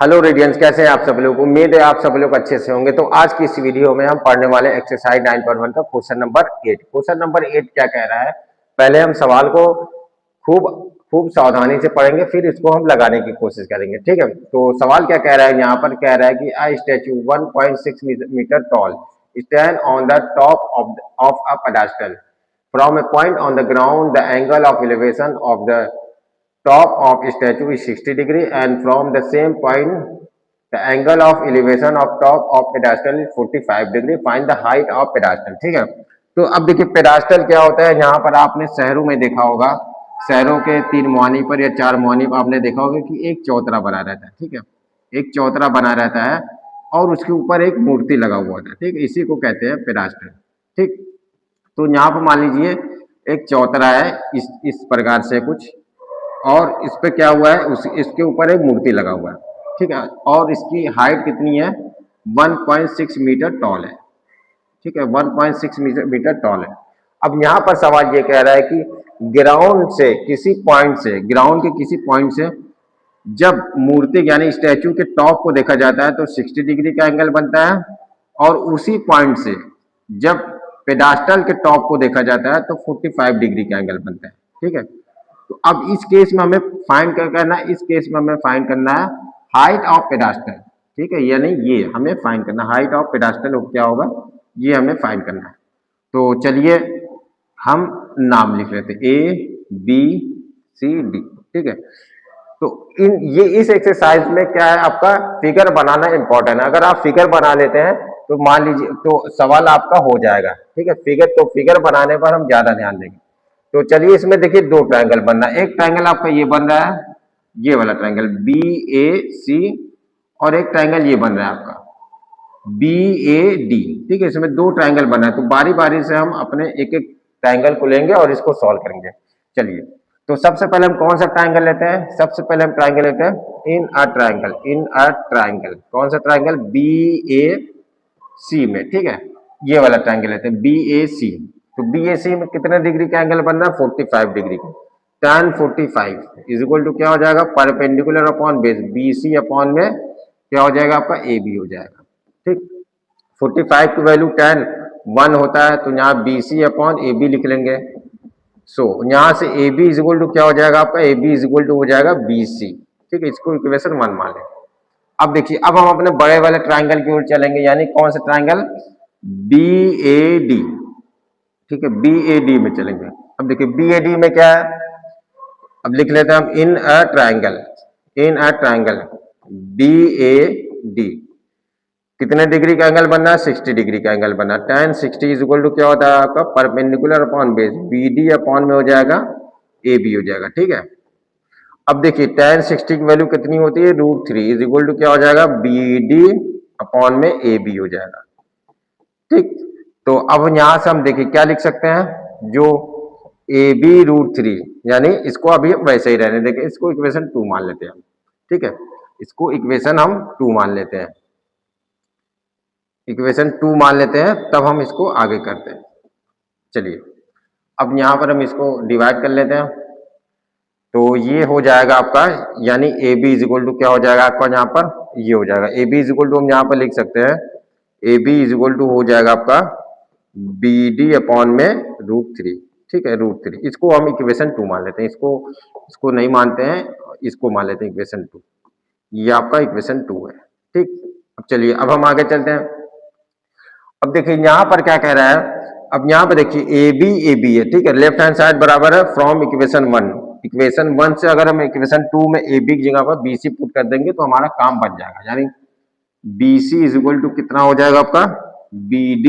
Hello radiance, कैसे हैं आप सब लोग। उम्मीद है आप सब लोग अच्छे से होंगे। तो आज की इस वीडियो में हम पढ़ने वाले एक्सरसाइज 9.1 का क्वेश्चन नंबर 8। क्वेश्चन नंबर 8 क्या कह रहा है, पहले हम सवाल को खूब खूब सावधानी से पढ़ेंगे, फिर इसको हम लगाने की कोशिश करेंगे। ठीक है, तो सवाल क्या कह रहा है, यहाँ पर कह रहा है कि a statue 1.6 metre tall stand on the top of a pedestal from a point on the ground. The angle of elevation of the top of statue is 60 degree, and from the same point the angle of elevation of top of pedestal is 45 degree. Find the height of pedestal। ठीक है, तो अब देखिए पेडास्टल क्या होता है। यहाँ पर आपने शहरों में देखा होगा, शहरों के 3 मुहानी पर या 4 मुहानी पर आपने देखा होगा कि एक चौतरा बना रहता है। ठीक है, एक चौतरा बना रहता है और उसके ऊपर एक मूर्ति लगा हुआ होता है। ठीक है, इसी को कहते हैं पेडास्टल। ठीक, तो यहाँ पर मान लीजिए एक चौतरा है इस प्रकार से कुछ, और इस पे क्या हुआ है, इसके ऊपर एक मूर्ति लगा हुआ है। ठीक है, और इसकी हाइट कितनी है, 1.6 मीटर टॉल है। ठीक है, 1.6 मीटर टॉल है। अब यहाँ पर सवाल ये कह रहा है कि ग्राउंड के किसी पॉइंट से जब मूर्ति यानी स्टैचू के टॉप को देखा जाता है तो 60 डिग्री का एंगल बनता है, और उसी पॉइंट से जब पेडास्टल के टॉप को देखा जाता है तो 45 डिग्री का एंगल बनता है। ठीक है, तो अब इस केस में हमें फाइंड क्या करना है, इस केस में हमें फाइंड करना है हाइट ऑफ पेडास्टल। ठीक है, यानी ये हमें फाइंड करना, हाइट ऑफ पेडास्टल क्या होगा, ये हमें फाइंड करना है। तो चलिए हम नाम लिख लेते हैं ABCD। ठीक है, तो इस एक्सरसाइज में क्या है, आपका फिगर बनाना इंपॉर्टेंट है। अगर आप फिगर बना लेते हैं तो मान लीजिए तो सवाल आपका हो जाएगा। ठीक है, फिगर बनाने पर हम ज्यादा ध्यान देंगे। तो चलिए इसमें देखिए 2 ट्रायंगल बन रहा है। एक ट्रायंगल आपका ये बन रहा है, ये वाला ट्रायंगल BAC, और एक ट्रायंगल ये बन रहा है आपका BAD। ठीक है, इसमें 2 ट्रायंगल बना है। तो बारी बारी से हम अपने एक एक ट्रायंगल को लेंगे और इसको सॉल्व करेंगे। चलिए, तो सबसे पहले हम कौन सा ट्रायंगल लेते हैं, सबसे पहले हम ट्रायंगल लेते हैं इन अ ट्रायंगल। कौन सा ट्रायंगल, BAC में। ठीक है, ये वाला ट्रायंगल लेते हैं BAC। तो BAC में कितने डिग्री का एंगल बन रहा है, 45 डिग्री का। tan 45 इज इक्वल टू क्या हो जाएगा, perpendicular upon base BC upon में क्या हो जाएगा आपका AB हो जाएगा। ठीक, 45 की वैल्यू tan 1 होता है, तो यहाँ BC अपॉन AB लिख लेंगे। सो यहाँ से AB इज इक्वल टू क्या हो जाएगा आपका, AB इज इक्वल टू हो जाएगा BC। ठीक है, इसको इक्वेशन 1 मान लें। अब देखिए, अब हम अपने बड़े वाले ट्रायंगल की ओर चलेंगे, यानी कौन सा ट्रायंगल, BAD। ठीक है, BAD में चलेंगे। अब देखिए BAD में क्या है, अब लिख लेते हैं हम इन अ ट्रायंगल BAD। कितने डिग्री का एंगल बनना है, 60 डिग्री का एंगल बनना है। tan 60 इज इक्वल टू क्या होता है आपका, perpendicular upon base BD upon में हो जाएगा AB हो जाएगा। ठीक है, अब देखिए tan 60 की वैल्यू कितनी होती है, √3 इज इक्वल टू क्या हो जाएगा, BD अपॉन में AB हो जाएगा। ठीक, तो अब यहां से हम देखिए क्या लिख सकते हैं, जो AB √3, यानी इसको अभी वैसे ही रहने देंगे, इसको इक्वेशन 2 मान लेते हैं हम। ठीक है, इसको इक्वेशन हम 2 मान लेते हैं, इक्वेशन 2 मान लेते हैं, तब हम इसको आगे करते हैं। चलिए, अब यहां पर हम इसको डिवाइड कर लेते हैं। तो ये हो जाएगा आपका, यानी AB इज इक्वल टू क्या हो जाएगा आपका, यहाँ पर ये हो जाएगा AB इज इक्वल टू, हम यहाँ पर लिख सकते हैं AB इज इक्वल टू हो जाएगा आपका BD अपॉन में √3। ठीक है, √3, इसको हम इक्वेशन 2 मान लेते हैं, इसको नहीं मानते हैं, इसको मान लेते हैं इक्वेशन 2। ये आपका इक्वेशन 2 है। ठीक, अब चलिए अब हम आगे चलते हैं। अब देखिए यहाँ पर क्या कह रहा है, अब यहाँ पर देखिए AB है। ठीक है, लेफ्ट हैंड साइड बराबर है फ्रॉम इक्वेशन 1। इक्वेशन 1 से अगर हम इक्वेशन 2 में AB की जगह पर BC पुट कर देंगे तो हमारा काम बन जाएगा, यानी BC इज इक्वल टू कितना हो जाएगा आपका, BD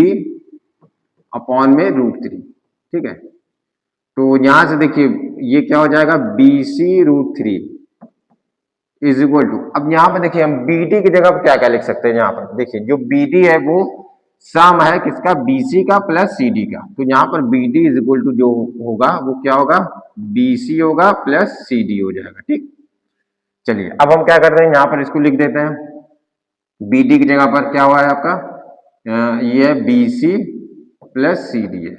अपॉन में √3। ठीक है, तो यहां से देखिए ये क्या हो जाएगा, BC √3 इज इक्वल टू, अब यहाँ पर देखिए हम BD की जगह पर क्या क्या लिख सकते हैं। यहाँ पर देखिए जो BD है वो सम है किसका, BC का प्लस CD का। तो यहाँ पर BD इज इक्वल टू जो होगा वो क्या होगा, BC होगा प्लस CD हो जाएगा। ठीक, चलिए अब हम क्या कर रहे हैं, यहाँ पर इसको लिख देते हैं। BD की जगह पर क्या हुआ है आपका, ये है BC प्लस CD है।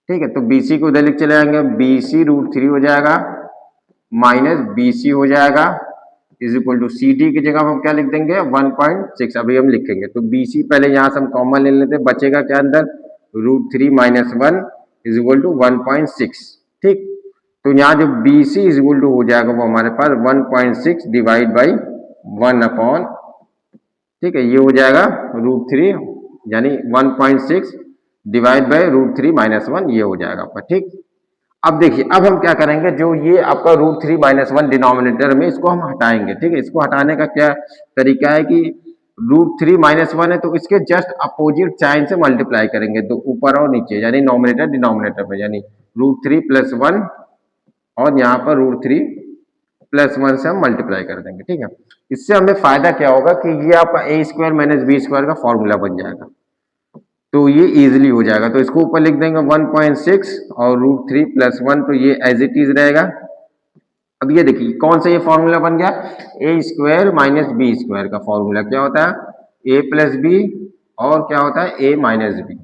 ठीक है, तो BC को उधर लिख चले जाएंगे, BC √3 हो जाएगा माइनस BC हो जाएगा is equal to C D की जगह हम क्या लिख देंगे 1.6 अभी हम लिखेंगे। तो बी सी पहले यहाँ से हम कॉमन ले लेते हैं, बचेगा क्या अंदर √3 - 1 इज इक्वल टू 1.6। ठीक, तो यहाँ जो B C is equal to हो जाएगा वो हमारे पास 1.6 डिवाइड बाई 1 ठीक है, ये हो जाएगा √3 यानी 1.6 डिवाइड बाई √3 - 1 ये हो जाएगा आपका। ठीक, अब देखिए अब हम क्या करेंगे, जो ये आपका √3 - 1 डिनोमिनेटर में इसको हम हटाएंगे। ठीक है, इसको हटाने का क्या तरीका है कि √3 - 1 है तो इसके जस्ट अपोजिट साइन से मल्टीप्लाई करेंगे, तो ऊपर और नीचे यानी नॉमिनेटर डिनोमिनेटर में, यानी √3 + 1 और यहाँ पर √3 + 1 से हम मल्टीप्लाई कर देंगे। ठीक है, इससे हमें फायदा क्या होगा कि ये आपका a² - b² का फॉर्मूला बन जाएगा, तो ये इजीली हो जाएगा। तो इसको ऊपर लिख देंगे 1.6 और √3 + 1, तो ये एज इट इज रहेगा। अब ये देखिए कौन सा ये फॉर्मूला बन गया, a² - b² का फॉर्मूला क्या होता है a + b और क्या होता है a - b।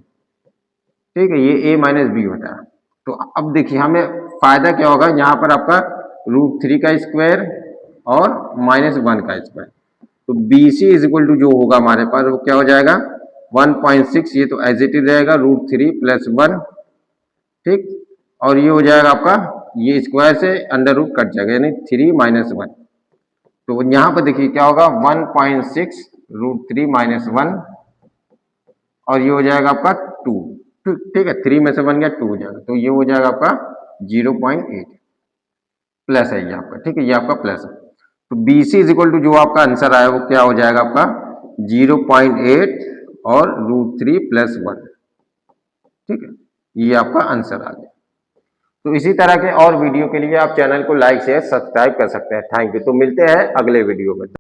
ठीक है, ये a - b होता है। तो अब देखिए हमें फायदा क्या होगा, यहाँ पर आपका √3 का स्क्वायर और -1 का स्क्वायर, तो BC इज इक्वल टू जो होगा हमारे पास वो क्या हो जाएगा 1.6, ये तो एज इट इज रहेगा √3 + 1। ठीक, और ये हो जाएगा आपका, ये स्क्वायर से अंडर रूट कट जाएगा यानी 3 - 1। तो यहाँ पर देखिए क्या होगा 1.6 √3 - 1 और ये हो जाएगा आपका 2। ठीक है, 3 में से 1 गया 2 हो जाएगा, तो ये हो जाएगा आपका 0.8 प्लस है ये आपका। ठीक है, ये आपका प्लस है। तो BC इज इक्वल टू जो आपका आंसर आया वो क्या हो जाएगा आपका 0.8 और √3 + 1। ठीक है, ये आपका आंसर आ गया। तो इसी तरह के और वीडियो के लिए आप चैनल को लाइक शेयर सब्सक्राइब कर सकते हैं। Thank you. तो मिलते हैं अगले वीडियो में।